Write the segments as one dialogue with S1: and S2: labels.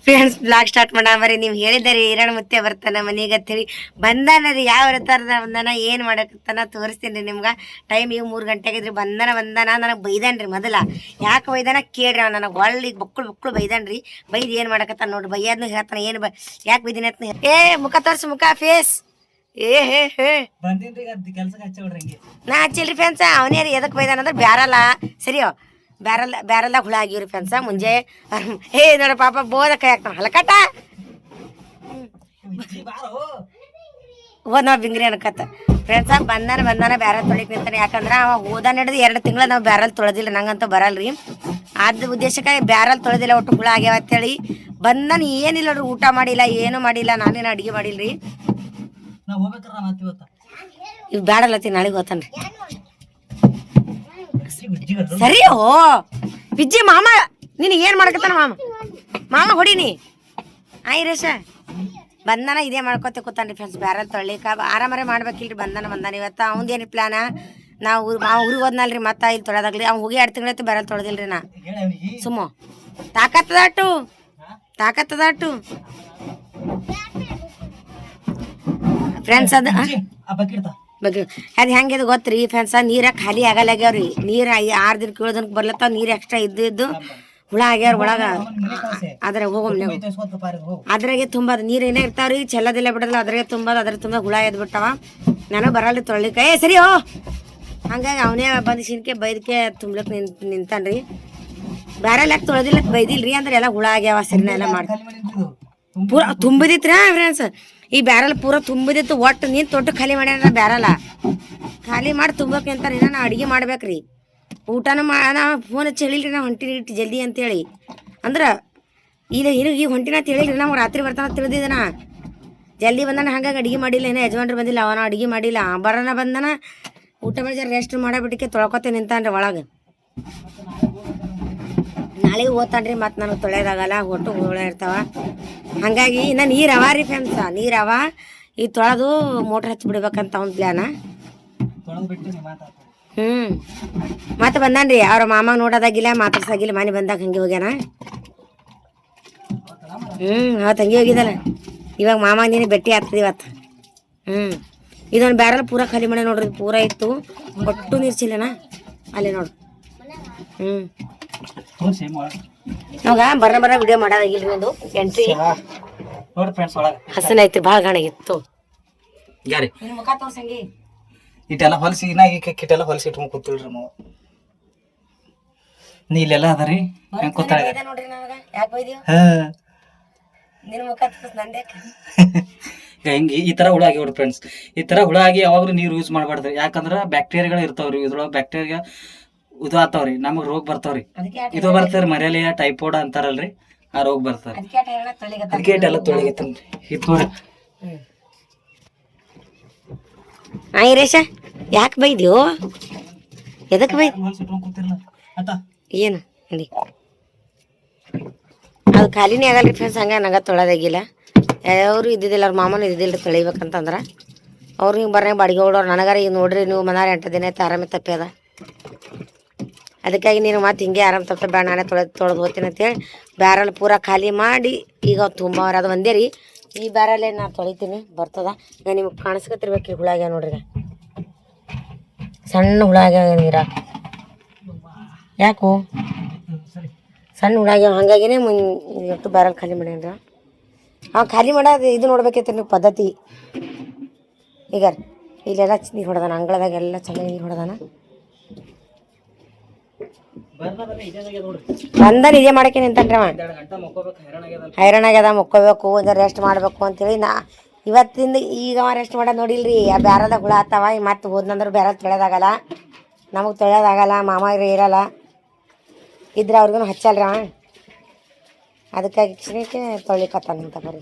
S1: Friends blog start ಮಾಡ ಮರಿ ನೀವು ಹೇಳಿದಾರೆ ಹಿರಣ ಮುತ್ತೆ ಬರ್ತಾನ ಮನೆಗೆ ಅಂತೇಳಿ ಬಂದಾನ ರೀ ಯಾವ ಥರದ ಬಂದಾನ ಏನು ಮಾಡಕತ್ತಾನ ತೋರಿಸ್ತೀನಿ ರೀ ನಿಮ್ಗೆ ಟೈಮ್ ಈಗ 3 ಗಂಟೆಗಿದ್ರಿ ಬಂದಾನ ನನಗೆ ಬೈದಾನ್ರಿ ಮೊದಲ ಯಾಕೆ ಬೈದಾನ ಕೇಳ್ರಿ ಅವ ನನಗೆ ಒಳ್ಳೆ ಬಕ್ಕಳು ಬೈದಾನ್ರಿ ಬೈದು ಏನು ಮಾಡಕತ್ತಾನ ನೋಡ್ರಿ ಬೈಯಾದ್ನು ಹೇಳ್ತಾನೆ ಏನು ಯಾಕೆ ಬೈದಿನ ಏ ಮುಖ ತೋರ್ಸು ಮುಖ ಫೇಸ್ ನಾ ಹಚ್ಚಿಲ್ರಿ ಫ್ರೆಂಡ್ಸ ಅವನೇ ರೀ ಎದಕ್ಕೆ ಬೈದಾನ ಅಂದ್ರೆ ಬ್ಯಾರಲ್ಲ ಸರಿಯೋ ಬ್ಯಾರಲ್ಲ ಹುಳ ಆಗಿವ್ರಿ ಫ್ರೆಂಡ್ಸ ಮುಂಜೆ ಹೇ ನೋಡ ಪಾಪ ಬೋದ ಕೈ ಹಾಕ್ತಾನ ಹಲಕಟ ಹೋದ್ ನಾವು ಬಿಂಗ್ರಿ ಅನ್ಕತ್ತ ಫ್ರೆಂಡ್ಸ ಬಂದಾನ ಬ್ಯಾರಲ್ ತೊಳಿಕ್ ನಿಂತಾನೆ ಯಾಕಂದ್ರೆ ಅವ ಹೋದ ನಡೆದು 2 ತಿಂಗಳ ನಾವು ಬ್ಯಾರಲ್ ತೊಳೆದಿಲ್ಲ ನಂಗಂತೂ ಬರಲ್ರಿ ಅದ್ ಉದ್ದೇಶಕ್ಕಾಗಿ ಬ್ಯಾರಲ್ ತೊಳೆದಿಲ್ಲ ಒಟ್ಟು ಹುಳ ಆಗ್ಯಾವ ಅಂತೇಳಿ ಬಂದಾನ ಏನಿಲ್ಲ ನೋಡ್ರಿ ಊಟ ಮಾಡಿಲ್ಲ ಏನು ಮಾಡಿಲ್ಲ ನಾನೇನು ಅಡಿಗೆ ಮಾಡಿಲ್ರಿ ಇವ್ ಬ್ಯಾಡಲ್ಲತ್ತಿ ನಾಳೆಗೆ ಹೋತಾನ್ರಿ ಸರಿಯೋ ಬಿಜ್ಜಿ ಮಾಮ ನೀನು ಏನು ಮಾಡಕತ್ತಾನ ಮಾಮ ಹೊಡಿನಿ ರೇಷ ಬಂದಾನ ಇದೇ ಮಾಡ್ಕೊತ ಕೂತಾನ್ರಿ ಫ್ರೆಂಡ್ಸ್ ಬ್ಯಾರಲ್ ತೊಳಿಕ ಆರಾಮರೇ ಮಾಡ್ಬೇಕಿಲ್ರಿ ಬಂದಾನ ಇವತ್ತು ಅವಂದೇನು ಪ್ಲಾನ ನಾವು ಊರಿಗೆ ಹೋದ್ನಲ್ರಿ ಮತ್ತೆ ಇಲ್ಲಿ ತೊಳೆದಾಗ್ಲಿ ಅವ್ನು ಹೋಗಿ 2 ತಿಂಗಳೈತಿ ಬ್ಯಾರಲ್ ತೊಳೆದಿಲ್ರಿ ನಾ ಸುಮ್ಮ ತಾಕತ್ತದಾಟು ಫ್ರೆಂಡ್ಸ್ ಅದು ಹೆಂಗಿದೆ ಗೊತ್ತ್ರಿ ಫ್ರೆಂಡ್ಸ ನೀರ ಖಾಲಿ ಆಗಲ್ಲಾಗ್ಯಾವ್ರಿ ನೀರು 6 ದಿನ 7 ದಿನಕ್ಕೆ ಬರ್ಲತ್ತಾವ ನೀರು ಎಕ್ಸ್ಟ್ರಾ ಇದ್ದು ಹುಳ ಆಗ್ಯಾರ ಒಳಗ ಅದ್ರ ಹೋಗಮ್ ನೀವು ಅದ್ರಾಗೆ ತುಂಬ ನೀರು ಏನೇ ಇರ್ತಾವ್ರಿ ಚೆಲ್ಲದಿಲ್ಲ ಬಿಡಲ್ಲ ಅದ್ರಾಗೆ ತುಂಬ ಹುಳ ಎದ್ಬಿಟ್ಟವ ನಾನು ಬರಲ್ರಿ ತೊಳಿಕ ಸರಿ ಹಂಗಾಗಿ ಅವನೇ ಬಂದು ಶಿನ್ಕೆ ಬೈದಕ್ಕೆ ತುಂಬ್ಲಕ್ ನಿಂತಾನ್ರಿ ಬ್ಯಾರೆಲ್ಲ ಯಾಕೆ ತೊಳೆದಿಲ್ಲ ಬೈದಿಲ್ರಿ ಅಂದ್ರೆ ಎಲ್ಲ ಹುಳ ಆಗ್ಯಾವ ಸರಿನ ಎಲ್ಲ ಮಾಡ್ತಾರೆ ಪೂರ ತುಂಬಿದಿತ್ರ ಫ್ರೆಂಡ್ಸ್ ಈ ಬ್ಯಾರಲ್ ಪೂರ ತುಂಬಿದಿತ್ತು ಒಟ್ಟು ನೀನು ತೊಟ್ಟು ಖಾಲಿ ಮಾಡ್ಯಾರ ಬ್ಯಾರಲ್ಲ ಖಾಲಿ ಮಾಡಿ ತುಂಬಕ್ಕೆ ಅಂತಾರೆ ನಾ ಅಡುಗೆ ಮಾಡ್ಬೇಕ್ರಿ ಊಟನೂ ನಾ ಫೋನ್ ಹಚ್ಚಿ ಹೇಳಿಲ್ರಿ ನಾ ಹೊಂಟಿನಿ ಜಲ್ದಿ ಅಂತೇಳಿ ಅಂದ್ರೆ ಈಗ ಹೊಂಟಿನ ಅಂತ ಹೇಳಿಲ್ರಿ ನಾವು ರಾತ್ರಿ ಬರ್ತಾನ ತಿಳಿದಿದ್ದನ ಜಲ್ದಿ ಬಂದಾನ ಹಂಗಾಗಿ ಅಡುಗೆ ಮಾಡಿಲ್ಲ ಏನೋ ಯಜಮಾನ್ರು ಬಂದಿಲ್ಲ ಅವನ ಅಡುಗೆ ಮಾಡಿಲ್ಲ ಬರೋಣ ಬಂದಾನ ಊಟ ಮಾಡಿ ರೆಸ್ಟ್ ಮಾಡಬಿಟ್ಟಿಕ್ಕೆ ತೊಳ್ಕೊತ ನಿಂತಾನ್ರಿ ಒಳಗೆ ನಾಳೆಗೆ ಓದ್ತಾನ್ರಿ ಮತ್ತು ನನಗೆ ತೊಳೆಯೋದಾಗಲ್ಲ ಒಟ್ಟು ಹುಳ ಇರ್ತಾವ ಹಾಗಾಗಿ ಇನ್ನು ನೀರು ಅವ ರೀ ಫ್ರೆಂಡ್ಸ ನೀರು ಅವ ಈ ತೊಳೆದು ಮೋಟ್ರ್ ಹಚ್ಚಿ ಬಿಡ್ಬೇಕಂತ ಅವ್ನ ಪ್ಲ್ಯಾನ ಮತ್ತೆ ಬಂದಾನ್ರಿ ಅವ್ರ ಮಾಮ ನೋಡೋದಾಗಿಲ್ಲ ಮಾತಾಡ್ಸಾಗಿಲ್ಲ ಮನೆ ಬಂದಾಗ ಹಂಗೆ ಹೋಗ್ಯಾನ ಅವತ್ತು ಹಂಗೆ ಹೋಗಿದ್ದಲ್ಲ ಇವಾಗ ಮಾಮ ನೀನು ಭೇಟಿ ಆಗ್ತದೆ ಇವತ್ತು ಇದೊಂದು ಬ್ಯಾರಲ್ ಪೂರ ಖಾಲಿ ಮಾಡಿ ನೋಡ್ರಿ ಪೂರ ಇತ್ತು ಒಟ್ಟು ನೀರು ಚಿಲ್ಲನ ಅಲ್ಲಿ ನೋಡ್ರಿ ನಾವಾಗ ಬರ ವಿಡಿಯೋ ಮಾಡೋದಾಗಿಲ್ರಿ ಒಂದು ಎಂಟ್ರಿ ಹಸನ ಐತಿ ಭಾಳ ಗಾಣಾಗಿತ್ತು ಮುಖ ತೋರ್ಸಂಗಿ
S2: ಇಟ್ಟೆಲ್ಲ ಹೊಲಸಿ ಕಿಟ್ಟೆಲ್ಲ ಹೊಲಸಿ ಇಟ್ಕೊಂಡು ಕೂತಿಲ್ರಿ ನಾವು ನೀ ಇಲ್ಲೆಲ್ಲ ಅದರಿ
S1: ನೋಡ್ರಿ ನನಗ ಯಾಕೆ ಬೈದಿವ ನಿನ್ನ ಮುಖ ತೋರ್ಸ್ ನಂದೆ
S2: ಹೆಂಗೆ ಈ ತರ ಹುಳ ಆಗಿವ್ರಿ ಫ್ರೆಂಡ್ಸ್ ಈ ತರ ಹುಳ ಆಗಿ ಯಾವಾಗ್ಲೂ ನೀರು ಯೂಸ್ ಮಾಡ್ಬಾರ್ದ್ರಿ ಯಾಕಂದ್ರ ಬ್ಯಾಕ್ಟೀರಿಯಾಗಳು ಇರ್ತಾವ್ರಿ ಇದ್ರೊಳಗೆ ಬ್ಯಾಕ್ಟೀರಿಯಾ ಇದು ಆತಾವ್ರಿ ನಮಗ್ ರೋಗ ಬರ್ತಾವ್ರಿ ಇದು ಬರ್ತಾವ್ರಿ ಮಲೇರಿಯಾ ಟೈಫಾಯ್ಡ್ ಅಂತಾರಲ್ರಿ ಆ ರೋಗ ಬರ್ತಾರ ಅದಕ್ಕೆ ಎಲ್ಲ ತೊಳಿಗತ್ತನ್ರಿ ಇದು ನೋಡಿ
S1: ರೇಷ ಯಾಕೆ ಬೈದ್ಯೋ ಎದಕ್ಕೆ ಬೈದ್ ಏನು ನೋಡಿ ಅದು ಖಾಲಿನೇ ಆಗಲ್ರಿ ಫ್ರೆಂಡ್ಸ್ ಹಂಗೆ ನಂಗೆ ತೊಳೆದಾಗಿಲ್ಲ ಯಾವ್ರು ಇದ್ದಿದ್ದಿಲ್ಲ ಅವ್ರ ಮಾಮನೂ ಇದ್ದಿಲ್ಲ ತೊಳಿಬೇಕಂತಂದ್ರೆ ಅವ್ರು ಹಿಂಗೆ ಬರ್ರಂಗೆ ಬಾಡಿಗೆ ಹೊಡೋರು ನನಗಾರ ಈಗ ನೋಡ್ರಿ ನೀವು ಮನಾರ 8 ದಿನ ಆಯ್ತು ಆರಾಮೇ ತಪ್ಪ್ಯದ ಅದಕ್ಕಾಗಿ ನೀನು ಮತ್ತೆ ಹಿಂಗೆ ಆರಾಮ ತಪ್ಪ ಬೇಡ ನಾನೇ ತೊಳೆದು ಹೋಗ್ತೀನಿ ಅಂತೇಳಿ ಬ್ಯಾರಲ್ ಪೂರ ಖಾಲಿ ಮಾಡಿ ಈಗ ತುಂಬ ಅದು ಒಂದೇ ರೀ ಈ ಬ್ಯಾರಲ್ಲೇ ನಾನು ತೊಳಿತೀನಿ ಬರ್ತದ ಈಗ ನಿಮ್ಗೆ ಕಾಣಿಸ್ಕೊತಿರ್ಬೇಕು ಹುಳ ಆಗ್ಯಾವ ನೋಡ್ರಿ ಸಣ್ಣ ಹುಳ ಆಗ್ಯಾವ ನೀರಾಗ ಯಾಕೋ ಸಣ್ಣ ಹುಳ ಆಗ್ಯಾವ ಹಾಗಾಗಿನೇ ಎಷ್ಟು ಬ್ಯಾರಲ್ ಖಾಲಿ ಮಾಡ್ಯಾನ್ರ ಖಾಲಿ ಮಾಡೋದು ಇದು ನೋಡ್ಬೇಕೈತೆ ನೀವು ಪದ್ಧತಿ ಈಗ ಇಲ್ಲೆಲ್ಲ ನೀರು ಹೊಡೆದಾನ ಅಂಗಳದಾಗ ಎಲ್ಲ ಚೆನ್ನಾಗಿ ನೀರು ಹೊಡೆದಾನ ಬಂದಾನ ಇದೇ ಮಾಡಕ್ಕೆ ನಿಂತಾನ್ರಿ ಅವ ಹೈರಾಣ ಆಗ್ಯದ ಮುಕ್ಕೋಬೇಕು ಒಂದು ರೆಸ್ಟ್ ಮಾಡಬೇಕು ಅಂತೇಳಿ ಇವತ್ತಿಂದ ಈಗ ಅವ ರೆಸ್ಟ್ ಮಾಡೋದು ನೋಡಿಲ್ರಿ ಆ ಬ್ಯಾರದಾಗ ಹುಳ ಆತಾವ ಈಗ ಮತ್ತೆ ಹೋದ್ನಂದ್ರೆ ಬ್ಯಾರಲ್ ತೊಳೆಯೋದಾಗಲ್ಲ ನಮಗೆ ತೊಳೆಯೋದಾಗಲ್ಲ ಮಾಮ ಇರಲ್ಲ ಇದ್ರೆ ಅವ್ರಿಗೂ ಹಚ್ಚಲ್ರಿ ಅವ ಅದಕ್ಕಾಗಿ ಕ್ಷಣಕ್ಕೆ ತೊಳಿಕತ್ತಾನಂತ ಬರ್ರಿ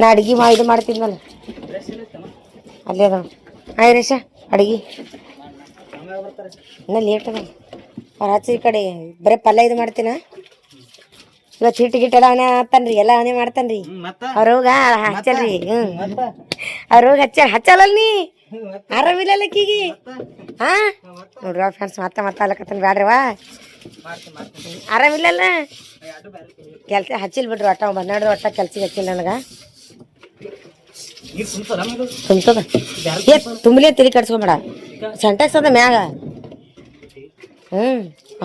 S1: ನಾ ಅಡ್ಗೆ ಇದು ಮಾಡ್ತಿದ್ನಲ್ಲ ಅಲ್ಲೇ ಅದ ರೇಷ ಅಡ್ಗೆ ಇನ್ನ ಲೇಟ್ ಅದ ಅವ್ರು ಹಚ್ಚಿ ಈ ಕಡೆ ಬರೀ ಪಲ್ಯ ಇದು ಮಾಡ್ತೀನ ಇವತ್ತು ಹಿಟ್ಟು ಅವನೇ ಹಾಕ್ತಾನ್ರಿ ಎಲ್ಲ ಅವನೇ ಮಾಡ್ತಾನ್ರಿ ಅವ್ರ ಹೋಗ ಹಚ್ಚಲ್ರಿ ಅವ್ರ ಹೋಗಿ ಹಚ್ಚಲ್ಲ ನೀ ಆರಾಮಿಲ್ಲ ಅಕ್ಕಿಗೆ ಹಾ ನೋಡ್ರಿ ಫ್ರೆಂಡ್ಸ್ ಮತ್ತೆ ಅಲ್ಲಕತ್ತನ ಬ್ಯಾಡ್ರಿವಾ ಆರಾಮಿಲ್ಲಲ್ಲ ಕೆಲ್ಸ ಹಚ್ಚಿಲ್ ಬಿಡ್ರಿ ಒಟ್ಟ 12 ಒಟ್ಟ ಕೆಲ್ಸಿಗೆ ಹಚ್ಚಿಲ್ಲ ನನಗೆ ತುಂಬ್ತದ ತುಂಬಲೇ ತಲೆ ಕಟ್ಸ್ಕೊಂಬೇಡ ಸೆಂಟೆಕ್ಸ್ ಅದ ಮ್ಯಾಗ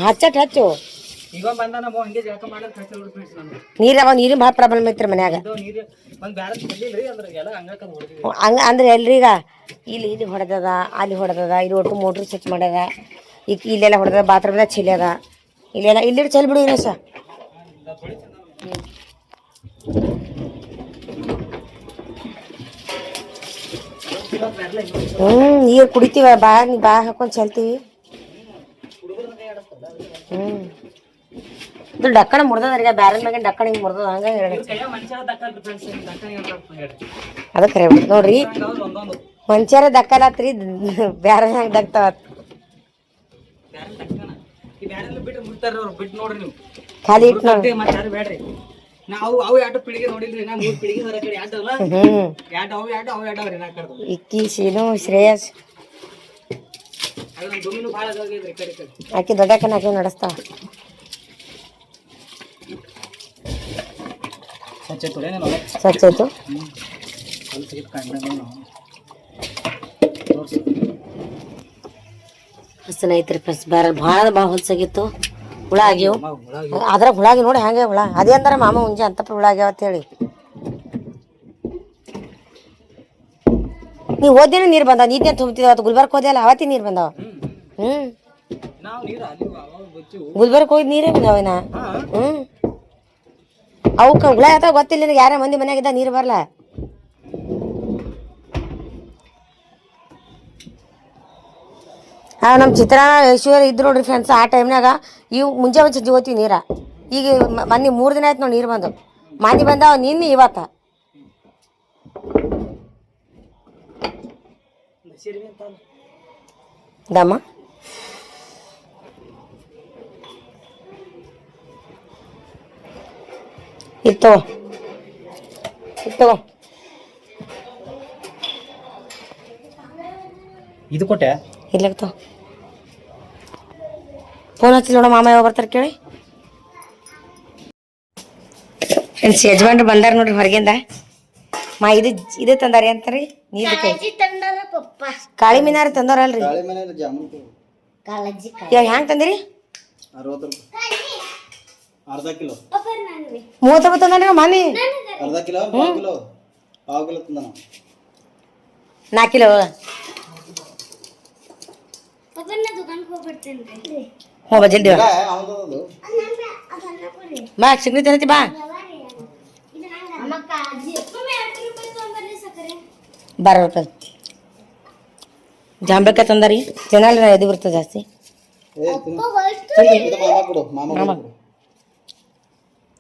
S1: ಹಚ್ಚು ನೀರವ ನೀರಿನ ಭಾಳ ಪ್ರಾಬ್ಲಮ್ ಐತ್ರಿ ಮನ್ಯಾಗ ಹಂಗ ಅಂದ್ರೆ ಎಲ್ರಿ ಈಗ ಇಲ್ಲಿ ಹೊಡೆದದ ಅಲ್ಲಿ ಹೊಡೆದದ ಇಲ್ಲಿ ಒಟ್ಟು ಮೋಟ್ರ್ ಸ್ವಿಚ್ ಮಾಡ್ಯದ ಈಗ ಇಲ್ಲೆಲ್ಲ ಹೊಡೆದ ಬಾತ್ರೂಮ್ದಾಗ ಚೆಲ್ಯದ ಇಲ್ಲೆಲ್ಲ ಇಲ್ಲಿ ಚೆಲ್ ಬಿಡು ಇರೇಶ ನೀರು ಕುಡಿತೀವ ಬಾ ಹಾಕೊಂಡು ಚೆಲ್ತೀವಿ ಇದು ಡಕ್ಕಣ ಮುರ್ದದ ಬ್ಯಾರಲ್ ಮ್ಯಾಗ ಡಕ್ಕಣ ಹಿಂಗೆ ಮುರ್ದದ ಹಂಗ ಅದ ಕರೆ ನೋಡ್ರಿ ಮಂಚಾರ ದಕ್ಕಲತ್ರಿ ಬ್ಯಾರ ಹಂಗೆ ದಕ್ತಾವ ಖಾಲಿ ಇಟ್ಟು ನೋಡಿ
S2: ನಾವು ಅವು ಎರಡು ಪಿಳಿಗೆ ನೋಡಿಲ್ರಿ ನಾ 3 ಪಿಳಿಗೆ ಹೊರ ಕಡೆ ಎರಡು ಅಲ್ಲ ಎರಡು ಅವು ಎರಡು ನಾ ಕರ್ದು
S1: ಇಕ್ಕಿ ಸೀನು ಶ್ರೇಯಸ್
S2: ಅದನ್ನ ದುಮಿನು ಭಾಳ ಆಗೋಗಿದ್ರಿ ಕಡೆ
S1: ಆಕಿ ದೊಡ್ಡಕ್ಕನ ಆಕಿ ನಡೆಸ್ತಾವ ಸ್ವಚ್ಛ ಆಯ್ತು ಹಸನ ಐತ್ರಿ ಫ್ರೆಂಡ್ಸ್ ಭಾಳ ಹೊಲ್ಸಾಗಿತ್ತು ಹುಳ ಆಗ್ಯವು ಅದ್ರಾಗ ಹುಳ ಆಗಿ ನೋಡಿ ಹಂಗೆ ಹುಳ ಅದೇ ಅಂದಾರ ಮಾಮ ಮುಂಜೆ ಅಂತಪ್ಪ ಹುಳ ಆಗ್ಯಾವ ಅಂತೇಳಿ ನೀವು ಹೋದೇನೆ ನೀರು ಬಂದಾವ ನೀರ್ನೇ ತುಂಬ್ತಿದಾವ ಅವತ್ತು ಗುಲ್ಬರ್ಗ ಹೋದೆಯಲ್ಲ ಅವತ್ತಿ ನೀರು ಬಂದಾವ ಗುಲ್ಬರ್ಗ ಹೋಗಿ ನೀರೇ ಬಂದಾವೇನ ಅವಕ್ಕೆ ಹುಳ ಆಯ್ತಾವ ಗೊತ್ತಿಲ್ಲ ನಿನಗೆ ಯಾರ ಮಂದಿ ಮನ್ಯಾಗಿದ್ದ ನೀರು ಬರಲ್ಲ ನಮ್ಮ ಚಿತ್ರ ಐಶ್ವರ್ಯ ಇದ್ರು ನೋಡ್ರಿ ಫ್ರೆಂಡ್ಸ್ ಆ ಟೈಮ್ನಾಗ ಇವು ಮುಂಜಾನೆ ಸಂಜೆ ಹೋಗ್ತೀವಿ ನೀರ ಈಗ ಮೊನ್ನೆ 3 ದಿನ ಆಯ್ತು ನೋಡಿ ನೀರು ಬಂದು ಮಾನಿ ಬಂದಾವ ನಿನ್ನೆ ಇವತ್ತ ದಮ್ಮ ಇತ್ತು
S2: ಇದು ಕೊಟ್ಟೆ
S1: ಇರ್ಲಕ್ತ ಫೋನ್ ಹಚ್ಚಿ ನೋಡ ಮಾಮ ಯಾವಾಗ ಬರ್ತಾರೆ ಕೇಳಿ ಫ್ರೆಂಡ್ಸ್ ಯಜಮಾನ್ರು ಬಂದಾರ ನೋಡ್ರಿ ಹೊರಗಿಂದ ಇದು ತಂದಾರಿ ಅಂತಾರಿ ನೀರು ಕಾಳಿ ಮೀನಾರ ತಂದಾರಲ್ರಿ ಹ್ಯಾಂಗ ತಂದಿರಿ 30 ರೂಪಾಯಿ ತಂದಾರಿ ಮಾಮಿ 4 ಕಿಲೋ ಹೋಗ ಜಲ್ದಿ ಬಾ ಸಿಗ್ನಿ ತಂದೈತಿ ಬಾ ₹12 ಜಾಂಬೆಕಾಯಿ ತಂದಾರಿ ತಿನ್ನಲ್ಲ ಎದು ಬರ್ತದೆ ಜಾಸ್ತಿ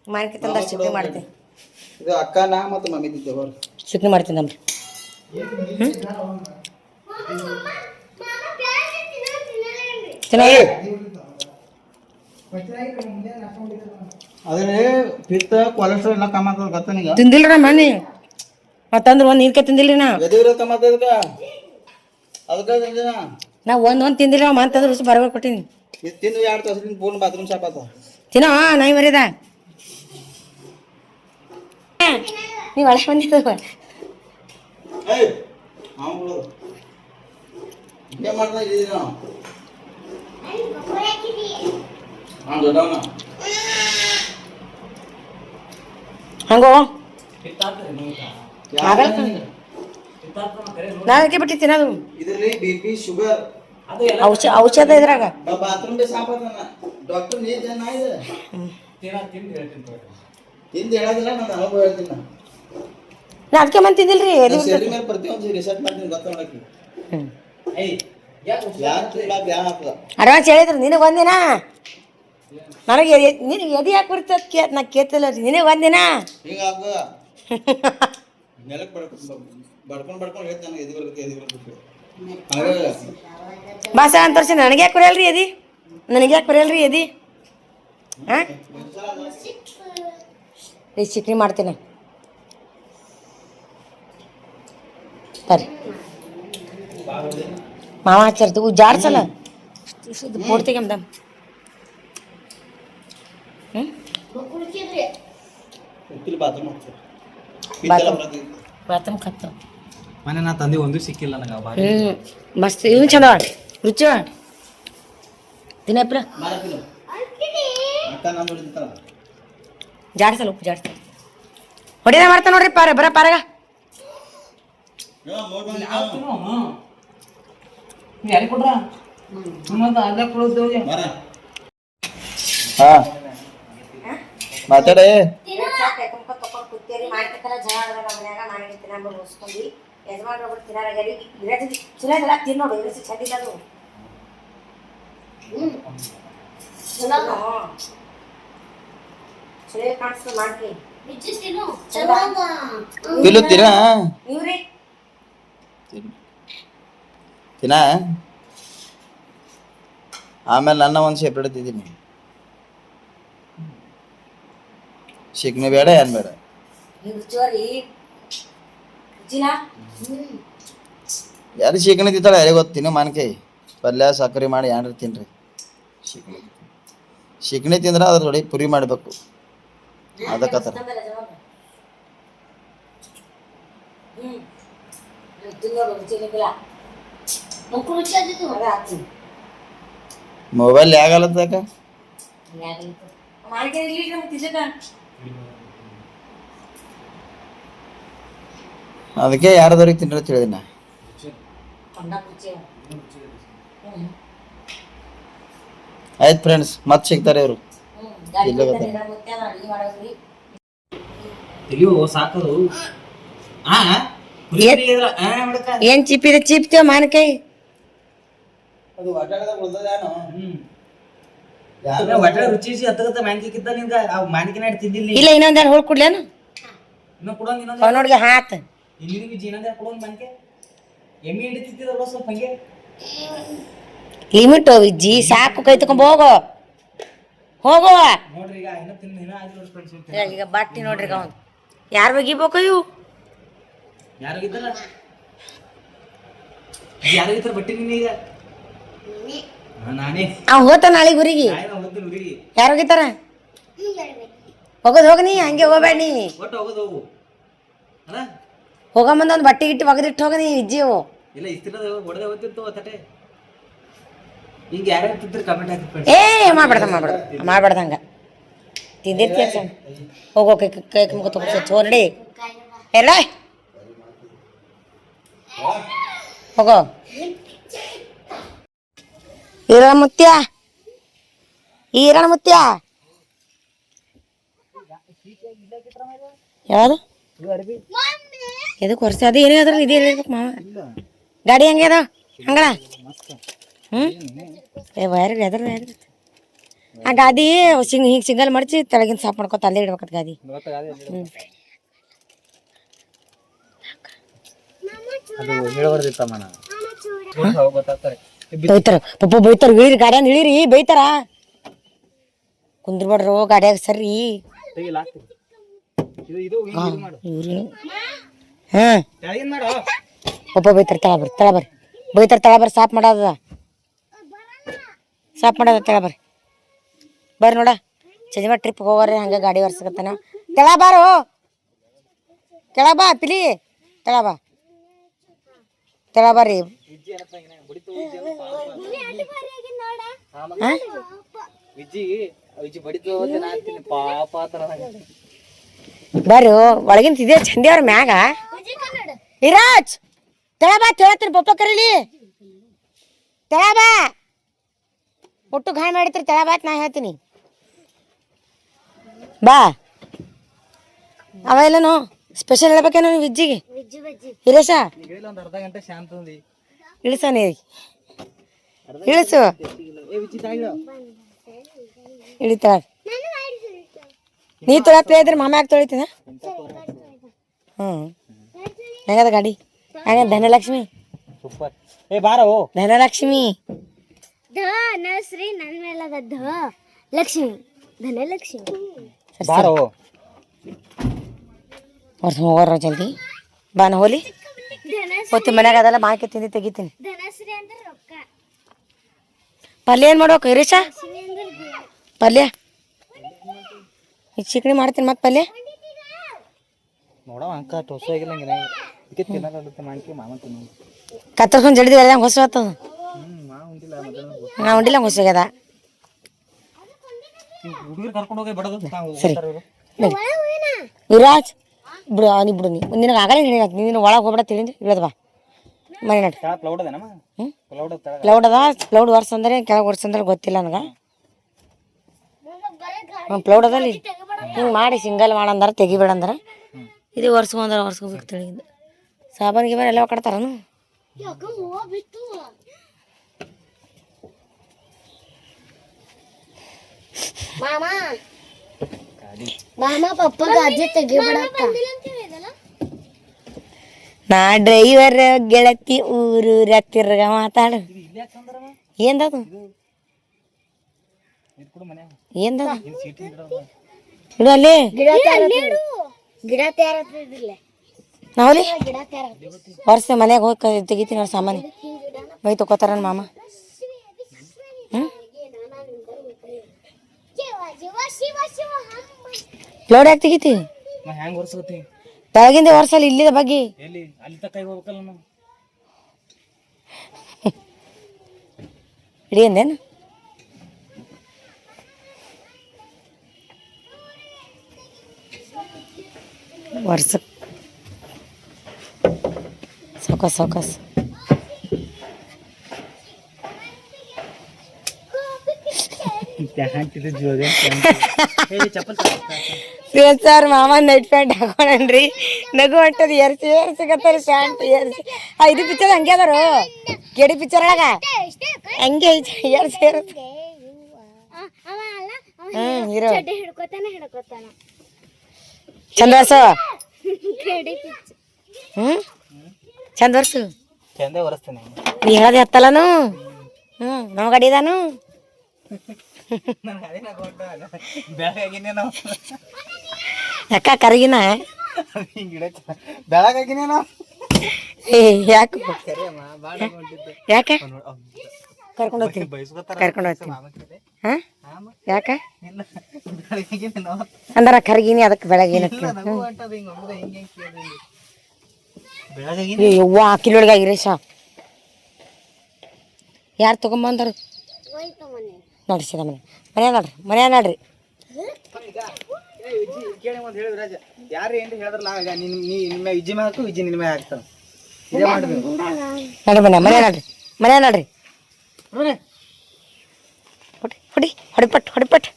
S1: ಮಾವಿನಕಾಯಿ ತಂದಾರ ಚಟ್ನಿ ಮಾಡ್ತೀನಿ ಚಟ್ನಿ ಮಾಡ್ತೀನಿ ನಮ್ರಿ ತಿಂದಿಲ್ರ ಮನಿ ಮತ್ತಂದ್ರ ಒಂದ್ ನೀರ್ಕಾಯಿ ತಿಂದಿಲ್ರಿ ನಾ ಒಂದ್ ತಿಂದಿಲ್ಲ ಮಂತಂದ್ರ ರುಚಿ ಬರಬೇಕು ಕೊಟ್ಟಿನಿ ತಿನ್ನೋ ನಾಯಿ ಮರಿದ ನೀವ್ ಒಳಗೆ ಬಂದಿದ್ದ ಹಂಗೋ ನಾ ಅದಕ್ಕೆ ಬಿಟ್ಟು ತಿನ್ನೋದು ಔಷಧ ಇದ್ರಾಗ ನಾ ಅದಕ್ಕೆ ಮಂದಿ ತಿಂದಿಲ್ರಿ ಅಡ್ವಾನ್ಸ್ ಹೇಳಿದ್ರು ನಿನಗೆ ಒಂದಿನ ನನಗೆ ನಿನಗೆ ಎದೆ ಯಾಕೆ ಬರ್ತದೆ ನಾ ಕೇಳ್ತಿಲ್ಲ ನಿನಗೆ ಒಂದಿನ ಬಾಸ ಅಂತ ತೋರಿಸಿ ನನಗೆ ಯಾಕೆ ಬರೆಯಲ್ರಿ ಎದಿ ನನಗೆ ಯಾಕೆ ಬರೆಯಲ್ರಿ ಎದಿ ಹಾಂ ಈ ಚಟ್ನಿ ಮಾಡ್ತೀನಿ ಬರ್ರಿ ಮಾವ ಹಚ್ಚಾರ್ತು ಜಾಡ್ಸಲ್ಲ ಫೋಡ್ ತೆಗೆಮ್ದ ಬಾತ್ರೂಮ್ ಖತ್ತ
S2: ಮನೆ ನಾ ತಂದೆ ಒಂದು ಸಿಕ್ಕಿಲ್ಲ ನನಗೆ
S1: ಮಸ್ತ್ ಇವ್ ಚಂದ ರುಚಿ ತಿನ್ನಪ್ಪ ಜಾಡ್ಸಲ್ಲ ಉಪ್ಪು ಜಾಡ್ಸಲ್ಲ ಹೊಡಿದ ಮಾಡ್ತಾ ನೋಡ್ರಿ ಬರ ಪಾರಗ
S3: ಮಾತಾಡೇ ತಿನ್ನುತ್ತೀರಾ ತಿನ್ನ ಆಮೇಲೆ ನನ್ನ ಒಂದು ಸೆಪ್ರೇಟ್ ಇದ್ದೀನಿ ಶಿಕ್ನೆ ಬೇಡ ಏನ್ ಬೇಡ ಯಾರು ಶಿಕಣಿ ತಿಂತಾಳೆ ಯಾರಿಗೆ ಗೊತ್ತು ತಿನ್ನು ಮಾನ್ಕಾಯಿ ಪಲ್ಯ ಸಕ್ಕರೆ ಮಾಡಿ ಏನ್ರಿ ತಿನ್ರಿ ಶಿಕಣಿ ತಿಂದ್ರೆ ಅದ್ರ ಜೋಡಿ ಪುರಿ ಮಾಡಬೇಕು ಅದಕ್ಕತ್ರ ಮೊಬೈಲ್ ಯಾಗಲ್ಲತ್ತಾಕ ಅದಕ್ಕೆ ಯಾರದವ್ರಿಗೆ ತಿನ್ರ ತಿಳಿದಿನ ಆಯ್ತು ಫ್ರೆಂಡ್ಸ್ ಮತ್ತೆ ಸಿಗ್ತಾರೆ ಇವರು
S2: ಸಾಕದು
S1: ಏನ್ ಚಿಪ್ಪಿದೆ ಚಿಪ್ತೇವ ಮಾನಕಾಯಿ
S2: ರುಚಿ ಹತ್ತಗತ್ತ ಮ್ಯಾನ್ಕಿಕ್ಕಿದ್ದ ನಿಂದ ಮ್ಯಾನ್ಕಿನ ತಿಂದಿಲ್ಲ
S1: ಇಲ್ಲ ಇನ್ನೊಂದ್ ಹೋಳ್ ಕೊಡ್ಲೇನು
S2: ಇನ್ನ ಕೊಡೋಂಗ
S1: ನೋಡ್ಗೆ ಹಾತ್
S2: ಇನ್ನಿಗೆ ಜೀನಂದ ಕೊಡೋಂಗ ಮ್ಯಾನ್ಕೆ ಎಮ್ಮಿ ಹಿಡಿತಿದ್ದಲ್ಲ ಸ್ವಲ್ಪ ಹಂಗೆ
S1: ಲಿಮಿಟ್ ವಿಜ್ಜಿ ಸಾಕು ಕೈ ತಕೊಂಡ್ ಹೋಗುವ
S2: ನೋಡ್ರಿ ಈಗ ಇನ್ನ ತಿನ್ನ ಆಗಿಲ್ಲ ಫ್ರೆಂಡ್ಸ್
S1: ಈಗ ಬಟ್ಟಿ ನೋಡ್ರಿ ಅವ್ನು ಯಾರು ಒಗಿಬೇಕು ಇವು
S2: ಯಾರಿಗಿದ್ದಲ್ಲ ಯಾರಿಗಿತ್ತಾರ ಬಟ್ಟಿ ನಿನ್ನ ಈಗ ನಾನೇ
S1: ಅವ್ ಹೋತ ನಾಳೆ ಊರಿಗೆ ಯಾರು ಒಗಿತಾರ ಹೋಗೋದ್ ಹೋಗನಿ ಹಂಗೆ ಹೋಗ್ಬೇಡ ನೀ
S2: ಒಟ್ಟು ಹೋಗೋದು ಹೋಗು ಅಲ್ಲ
S1: ಹೋಗಂಬಂದ ಒಂದು ಬಟ್ಟೆ ಗಿಟ್ಟು ಒಗದಿಟ್ಟು ಹೋಗನಿ ಇಜ್ಜಿವು
S2: ಇಲ್ಲ ಇಸ್ತಿರದ ಹೊಡೆದ ಹೋಗ್ತಿತ್ತು ತಟೆ ಈಗ ಯಾರ್ಯಾರು ತಿಂತಾರೆ ಕಮೆಂಟ್ ಹಾಕಿ
S1: ಏ ಮಾಡ್ಬೇಡ್ದಂಗ ತಿಂದಿರ್ತೀಯ ಹೋಗೋ ಕೈ ಮುಖ ತಗೋ ಚೋರ್ಡಿ ಎಲ್ಲ ಹೋಗೋ ಈರಣ ಮುತ್ಯ ಯಾವುದು ಎದಕ್ಕೆ ವರ್ಷ ಅದು ಏನೇ ಅದ್ರಲ್ಲಿ ಇದೇ ಹೇಳ್ಬೇಕು ಮಾವ ಗಾಡಿ ಹೆಂಗೆ ಅದ ಹಂಗಣ ವೈರ್ ಅದ್ರ ಆ ಗಾದಿ ಹಿಂಗೆ ಸಿಂಗಲ್ ಮಡ್ಚಿ ತೆಳಗಿನ ಸಾಫ್ ಮಾಡ್ಕೊತ ಅಲ್ಲೇ ಇಡ್ಬೇಕತ್ ಗಾದಿ ಬೈತಾರ ಪಪ್ಪ ಬೈತಾರ ಇಳಿರಿ ಗಾಡಿಯಂದ ಇಳಿರಿ ಬೈತಾರ ಕುಂದ್ರಬೇಡ್ರು ಗಾಡಿಯಾಗ ಸರ್ರಿ ಪಪ್ಪ ಬೈತಾರ ತಳಬರ್ ಬೈತಾರ ತಳಬರ್ ಸಾಫ್ ಮಾಡೋದ ಬರ್ರಿ ನೋಡ ಚಂಜಮ ಟ್ರಿಪ್ ಹೋಗೋರಿ ಹಂಗೆ ಗಾಡಿ ವರ್ಸಕತ್ತಾನ ತೆಳಬಾರು ತೆಳಬಾ ಪಿಲಿ ತೆಳಬಾರಿ ಬರ್ರಿ ಒಳಗಿನ ತಿದ್ದೆ ಚಂದಿ ಅವ್ರ ಮ್ಯಾಗ ವಿರಾಜ್ ತೆಳಬಾ ತೆಳತ್ತೀನಿ ಪಪ್ಪ ಕರೀಲಿ ತೆಳಬಾ ಒಟ್ಟು ಗಾಯ ಮಾಡಿತ್ರಿ ತೆಳಬಾತ್ ನಾ ಹೇಳ್ತೀನಿ ಬಾ ಅವೆಲ್ಲನು ಸ್ಪೆಷಲ್ ಹೇಳ್ಬೇಕೇನೋ ನೀವು ವಿಜ್ಜಿಗೆ ಹಿರೇಶ
S2: ಅರ್ಧ ಗಂಟೆ ಶಾಂತ
S1: ಇಳಿಸಾನೆ ಇಳಿಸು ಇಳಿತಾಳ ನೀ ತೊಳಪ್ಲೇ ಇದ್ರೆ ಮಾಮ ಯಾಕೆ ತೊಳಿತೀನ ಹೆಂಗದ ಗಾಡಿ ಹೆಂಗ ಧನಲಕ್ಷ್ಮಿ
S2: ಸೂಪರ್ ಏ ಬಾರೋ
S1: ಧನಲಕ್ಷ್ಮಿ
S4: ಧನಶ್ರೀ ನನ್ನ ಮೇಲದ ಲಕ್ಷ್ಮಿ ಧನಲಕ್ಷ್ಮಿ
S2: ಬಾರೋ
S1: ವರ್ಷ ಹೋಗೋರ ಜಲ್ದಿ ಬಾನ ಹೋಲಿ ಒತ್ತಿ ಮನ್ಯಾಗ ಅದೆಲ್ಲ ಮಾಕೆ ತಿಂದು ತೆಗಿತೀನಿ.
S4: ಧನಶ್ರೀ ಅಂದ್ರೆ ರೊಕ್ಕ,
S1: ಪಲ್ಯ ಏನು ಮಾಡ್ಬೇಕು ಹಿರೀಶ?
S4: ಲಕ್ಷ್ಮಿ ಅಂದ್ರೆ ಗಿಡ.
S1: ಪಲ್ಯ ಈಗ ಚಿಕಣಿ ಮಾಡ್ತೀನಿ ಮತ್ತೆ ಪಲ್ಯ
S2: ನೋಡವ ಅಂಕ ಟೊಸಾಗಿಲ್ಲ ಹಂಗೆ ಇದಕ್ಕೆ ತಿನ್ನೋದಾಗುತ್ತೆ ಮಾಡ್ಕಿ ಮಾಮ ತಿನ್ನೋದು
S1: ಕತ್ತರ್ಸ್ಕೊಂಡು ಜಡಿದಿ ಎಲ್ಲ ಹೊಸ ಆತದ.
S2: ಮಾವ ಉಂಟಿಲ್ಲ ಮೊದಲು
S1: ನಾ ಉಂಡಿಲ್ಲ ಹೊಸಾಗ್ಯದ.
S2: ಹುಡುಗರು ಕರ್ಕೊಂಡು ಹೋಗಿ ಬಿಡೋದು
S1: ಸರಿ ವಿರಾಜ್ ಬಿಡು ನೀ ಬಿಡು ನಿನಗೆ ಆಗಲೇ ಹೇಳಿ ನೀನು ಒಳಗೆ ಹೋಗ್ಬಿಡ ತಿಳಿದು ಇಳದ್ ಬಾ ಮನೆ ನಡ್ರಿ.
S2: ಪ್ಲೌಡ್ ಅದೇನಮ್ಮ ಪ್ಲೌಡ್
S1: ಪ್ಲೌಡ್ ಅದ. ಪ್ಲೌಡ್ ವರ್ಷ ಅಂದ್ರೆ ಕೆಳಗೆ ವರ್ಷ ಅಂದ್ರೆ ಗೊತ್ತಿಲ್ಲ ನನಗೆ. ಪ್ಲೌಡ್ ಅದಲ್ಲಿ ಹಿಂಗೆ ಮಾಡಿ ಸಿಂಗಲ್ ಮಾಡಂದಾರ ತೆಗಿಬೇಡ ಅಂದ್ರೆ ಇದು ವರ್ಷಗೊಂದ್ರೆ ವರ್ಷಗೋಗ್ಬೇಕು ತಿಳಿದು ಸಾಬಾನ್ ಗಿಬಾನ್ ಎಲ್ಲ ಕಟ್ತಾರನು.
S4: ಮಾಮ ಮಾಮ ಪಪ್ಪ ಗಾಜೆ ತೆಗಿಬಿಡತ್ತ.
S1: ನಾ ಡ್ರೈವರ್ ಗೆಳತಿ ಊರು ತಿರ್ಗ ಮಾತಾಡು. ఏందದು ఏందದು ಇಡು ಅಲ್ಲಿ
S4: ಗಿಡ ತಯಾರಿಲ್ಲ
S1: ನಾವಲ್ಲಿ
S4: ಗಿಡ ತಯಾರ
S1: ವರ್ಷ ಮನ್ಯಾಗ ಹೋಗಿ ತೆಗಿತೀನಿ ಅವ್ರ ಸಾಮಾನು ಬೈ ತಗೋತಾರ ಮಾಮ. ಪ್ಲೌಡ್ ಯಾಕೆ ತೆಗಿತಿ?
S2: ಹ್ಯಾಂಗ ವರ್ಷಗತ್ತಿ
S1: ಬೆಳಗಿಂದ ವರ್ಷಲ್ಲಿ ಇಲ್ಲಿದ ಬಗ್ಗೆ
S2: ಎಲ್ಲಿ ಅಲ್ಲಿ ತಕ್ಕ ಹೋಗ್ಬೇಕಲ್ಲ ನಾವು.
S1: ಇಡೀ ಅಂದೇನು ವರ್ಷ ಸೌಕಾಸ್ ಸೌಕಾಸ್. ಸರ್ ಮಾಮ ನೈಟ್ ಪ್ಯಾಂಟ್ ಹಾಕೊಂಡ್ರಿ ನಗು ಹೊಂಟದ ಏರ್ಸಿಗತ್ತಾರ ಪ್ಯಾಂಟ್ ಏರ್ಸಿ. ಇದು ಪಿಕ್ಚರ್ ಹಂಗೆ ಅದಾರು ಕೆಡಿ ಪಿಕ್ಚರ್ ಒಳಗ ಹಂಗೆ ಐತಿ ಏರ್ಸಿ ಏರ್ಸಿ. ಹೀರೋ
S4: ಹಿಡ್ಕೊತಾನ
S1: ಚಂದ ವರ್ಷ ಚಂದ ವರ್ಷ
S2: ಚಂದ ಹೊರಸ್ತೇನೆ
S1: ನೀ ಹೇಳದೆ ಹತ್ತಲ್ಲನು. ನಮ್ಮ ಗಾಡಿ ಇದಾನು
S2: ಬೆಳಗಾಗಿನೇ ನಾವು
S1: ಯಾಕ ಕರಗಿನ
S2: ಬೆಳಗಾಗಿನೇ ನಾವು
S1: ಯಾಕೆ ಯಾಕೆ ಕರ್ಕೊಂಡು ಹೋಗ್ತೀನಿ ಕರ್ಕೊಂಡು ಹೋಗ್ತೀನಿ. ಹಾಂ ಯಾಕೆ ಅಂದ್ರೆ ಕರಗಿನಿ ಅದಕ್ಕೆ ಬೆಳಗ್ಗೆ ಯವ್ವ ಕಿಲೋಡ್ಗ ಗಿರೀಶ ಯಾರು ತೊಗೊಂಬಂದರು ನೋಡ್ರಿ ಸೀದಾ ಮನೆ ನೋಡ್ರಿ ಮನೆ ನೋಡ್ರಿ.
S2: ಯಾರು ಏನು ಹೇಳಿದ್ರಲ್ಲ ನಿಮ್ಮ ವಿಜಿ ಮೇಲೆ ಹಾಕು ವಿಜಿ ನಿನ್ನ ಹಾಕ್ತಾನೆ ಇದೇ ಮಾಡ್ಬೇಕು
S1: ನೋಡ್ರಿ ಮನೆ ನೋಡ್ರಿ ಮನೆ ನೋಡ್ರಿ ಹೊಡಿ ಹೊಡಿ ಹೊಡಿಪಟ್ಟು ಹೊಡಿಪಟ್ಟು.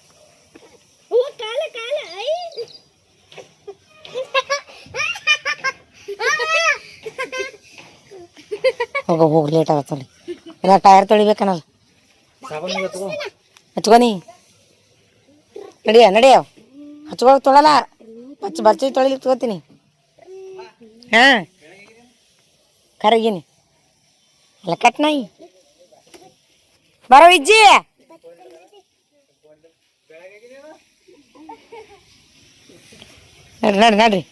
S1: ಹೋಗಿ ಲೇಟ್ ಆಗತ್ತೆ ನೋಡಿ ಎಲ್ಲ ಟೈರ್ ತೊಳಿಬೇಕನ್ನಲ್ಲ ಹಚ್ಕೊನಿ ನಡಿಯ ನಡಿಯ ಹಚ್ಕೋಗಿ ತೊಳಲ್ಲ ಬರ್ಚಿ ತೊಳಿಲಿಕ್ಕೆ ತಗೋತೀನಿ. ಹಾಂ ಕರಗಿನಿ ಅಲ್ಲ ಕಟ್ ನಾಯಿ ಬರೋ ಇಜ್ಜಿ ನಡ್ರಿ ನಡ್ರಿ ನಡ್ರಿ.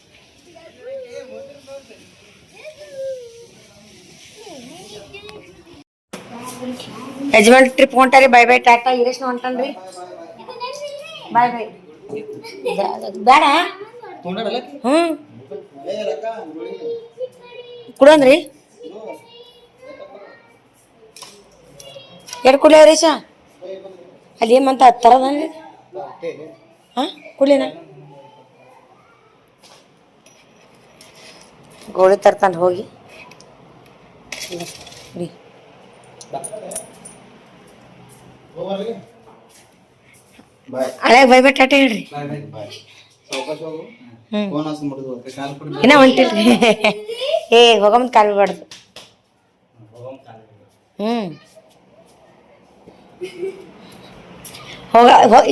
S1: ಯಜಮಾನ್ ಟ್ರಿಪ್ ಹೊಂಟಾರಿ ಬೈ ಬೈ ಟಾಟಾ ಇರೇಶ್ನ ಹೊಂಟನ್ರಿ ಬಾಯ್ ಬಾಯ್. ಬೇಡ ಕುಡಂದ್ರಿ ಎರಡು ಕುಡ್ಲ ಹರೀಶ ಅಲ್ಲಿ ಏಮಂತ ತರದನ್ರಿ. ಹಾಂ ಕುಡ್ಲಿನ ಗೋಳಿ ತರ್ತಾನೆ ಹೋಗಿ ಹಳೆ ಬೈ ಬೈ ಟಾಟಾ ಹೇಳ್ರಿ. ಇನ್ನ ಹೊಂಟಿಲ್ರಿ ಏ ಹೋಗಂದ್ ಕಾಲ್ ಬಿಡ್ಬಾರ್ದು.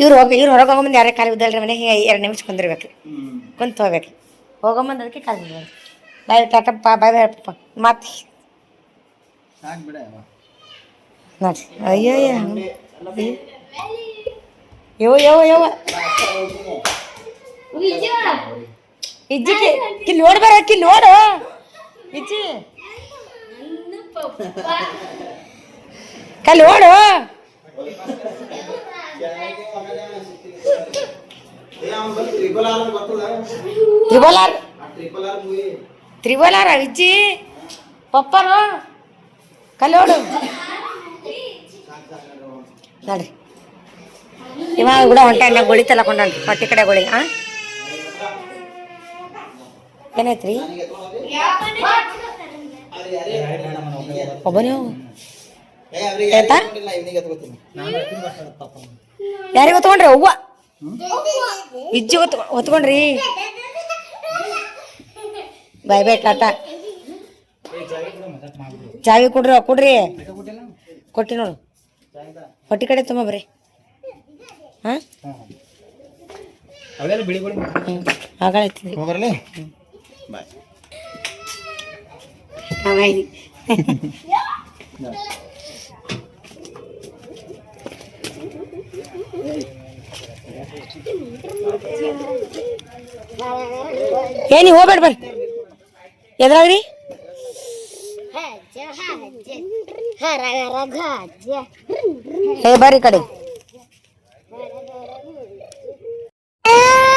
S1: ಇವ್ರು ಹೊರಗೆ ಹೋಗಂಬಂದು ಯಾರೇ ಕಾಲು ಬಿದ್ದಲ್ರಿ ಮನೆಗೆ 2 ನಿಮಿಷ ಕುಂದಿರ್ಬೇಕು ಕುಂತ ಹೋಗ್ಬೇಕು ಹೋಗಂಬಂದು ಅದಕ್ಕೆ ಕಾಲು ಬಿಡ್ಬಾರ್ದು. ಬಾಯ್ ಟಾಟಾ ಬಾಯ್ ಬಾಯ್ ಪಪ್ಪ ಮತ್ತೆ ನೋಡ್ರಿ. ಅಯ್ಯೋ ಯೋ ಯೋ ಯೋ ಇಜ್ಜಿ ಕಿಲ್ ನೋಡ್ ಬರ ಕಿಲ್ ನೋಡು ಇಜ್ಜಿ ಕಲ್ಲಿ ಓಡು. ತ್ರಿಬಲಾರ ವಿಜ್ಜಿ ಪಪ್ಪರು ಕಲ್ಲೋಡು ನೋಡ್ರಿ. ಇವಾಗ ಕೂಡ ಹೊಂಟ ಇನ್ನ ಗೋಳಿ ತಲಕೊಂಡ್ರಿ ಹೊಟ್ಟೆ ಕಡೆ ಗೋಳಿ. ಏನೈತ್ರಿ ಒಬ್ಬನೇ ಆಯ್ತಾ? ಯಾರಿಗೆ ಹೊತ್ಕೊಂಡ್ರಿ? ಅವ್ವ ವಿಜ್ಜಿ ಹೊತ್ಕೊಂಡ್ರಿ. ಬಾಯ್ ಬಾಯ್ ಟಾಟಾ. ಚಾವಿ ಕೊಡ್ರಿ ಕೊಡ್ರಿ ಕೊಟ್ಟಿ ನೋಡು ಹೊಟ್ಟಿ ಕಡೆ ತುಂಬ ಬರ್ರಿ. ಹಾಂ ಆಗಳೈತಿ
S3: ಹೋಗ್ಬರ್ಲಿ ಬಾಯ್.
S1: ಏನಿ ಹೋಗ್ಬೇಡ ಬರ್ರಿ. ಎದ್ರಾಗ್ರಿ ಬರ್ರಿ ಕಡೆ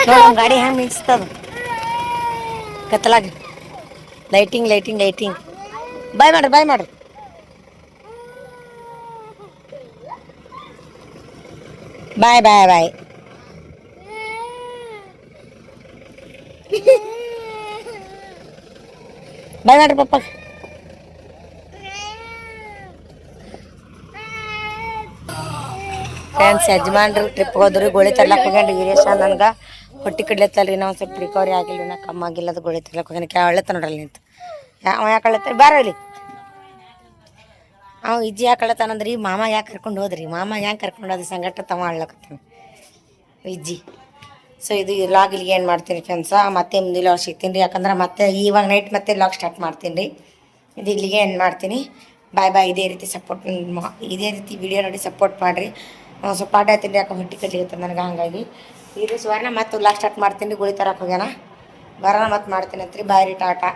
S1: ನೋಡ ಗಾಡಿ ಹೆಂಗ್ ಮಿಂಚ್ತದ ಕತ್ತಲಾಗ. Lighting lighting lighting. ಬಾಯ್ ಮಾಡ್ರಿ ಬಾಯ್ ಮಾಡ್ರಿ. ಬಾಯ್ ಬಾಯ್ ಬಾಯ್. ಬಾಯ್ ಮಾಡ್ರಿ ಪಪ್ಪ. ಫ್ರೆಂಡ್ಸ್ ಯಜಮಾನ್ರು ಟ್ರಿಪ್ ಹೋದ್ರಿ. ಗೋಳಿ ತರ್ಲಕ್ಕೆ ಹೋಗ್ಯಾನ್ರಿ ವೀರೇಶ. ನನ್ಗೆ ಹೊಟ್ಟೆ ಕಡ್ಲತ್ತಲ್ರಿ ನಾವು ಸ್ವಲ್ಪ ರಿಕವರಿ ಆಗಿಲ್ಲ ನಾ ಕಮ್ಮಿ ಆಗಿಲ್ಲ. ಅದು ಗೋಳಿ ತರ್ಲಕ್ಕೆ ಹೋಗ್ಯಾನ. ಕೇಳತ್ತ ನೋಡ್ರಲ್ಲಿ ನಿಂತು ಅವ ಯಾಕೆ ಕಳತ್ತ ಬಾರ ಇಲ್ಲಿ. ಅವ ಇಜ್ಜಿ ಯಾಕೆ ಕಳತ್ತಾನಂದ್ರಿ ಮಾಮ ಯಾಕೆ ಕರ್ಕೊಂಡು ಹೋದ್ರಿ. ಮಾಮ ಯಾಕೆ ಕರ್ಕೊಂಡು ಹೋದ್ರಿ ಸಂಗಟ ತಮ್ಮ ಆಡ್ಲಕತ್ತಾನ ಇಜ್ಜಿ. ಸೊ ಇದು ಲಾಗ್ ಇಲ್ಲಿಗೆ ಏನು ಮಾಡ್ತೀನಿ ಫ್ರೆಂಡ್ಸ. ಮತ್ತೆ ಮುಂದಿನ ಲಾಗ್ ಸಿಗ್ತೀನಿ ರೀ. ಯಾಕಂದ್ರೆ ಮತ್ತೆ ಇವಾಗ ನೈಟ್ ಮತ್ತೆ ಲಾಗ್ ಸ್ಟಾರ್ಟ್ ಮಾಡ್ತೀನಿ ರೀ. ಇದು ಇಲ್ಲಿಗೆ ಏನು ಮಾಡ್ತೀನಿ. ಬಾಯ್ ಬಾಯ್. ಇದೇ ರೀತಿ ಸಪೋರ್ಟ್ ಇದೇ ರೀತಿ ವಿಡಿಯೋ ನೋಡಿ ಸಪೋರ್ಟ್ ಮಾಡಿರಿ. ಸ್ವಲ್ಪ ಆಟ ಆಯ್ತೀನಿ ಯಾಕೆ ಹೊಟ್ಟೆ ಕಟ್ಲಿಕ್ಕೆ ನನಗೆ ಹಂಗಾಗಿ ಇದು ಸುವರ್ಣ ಮತ್ತೆ ಲಾಗ್ ಸ್ಟಾರ್ಟ್ ಮಾಡ್ತೀನಿ ರೀ. ಗೋಳಿ ತರಕ್ಕೆ ಹೋಗ್ಯಾನ ಬರೋಣ ಮತ್ತೆ ಮಾಡ್ತೀನಿ ಅಂತ್ರಿ. ಬಾಯ್ ರೀ ಟಾಟಾ.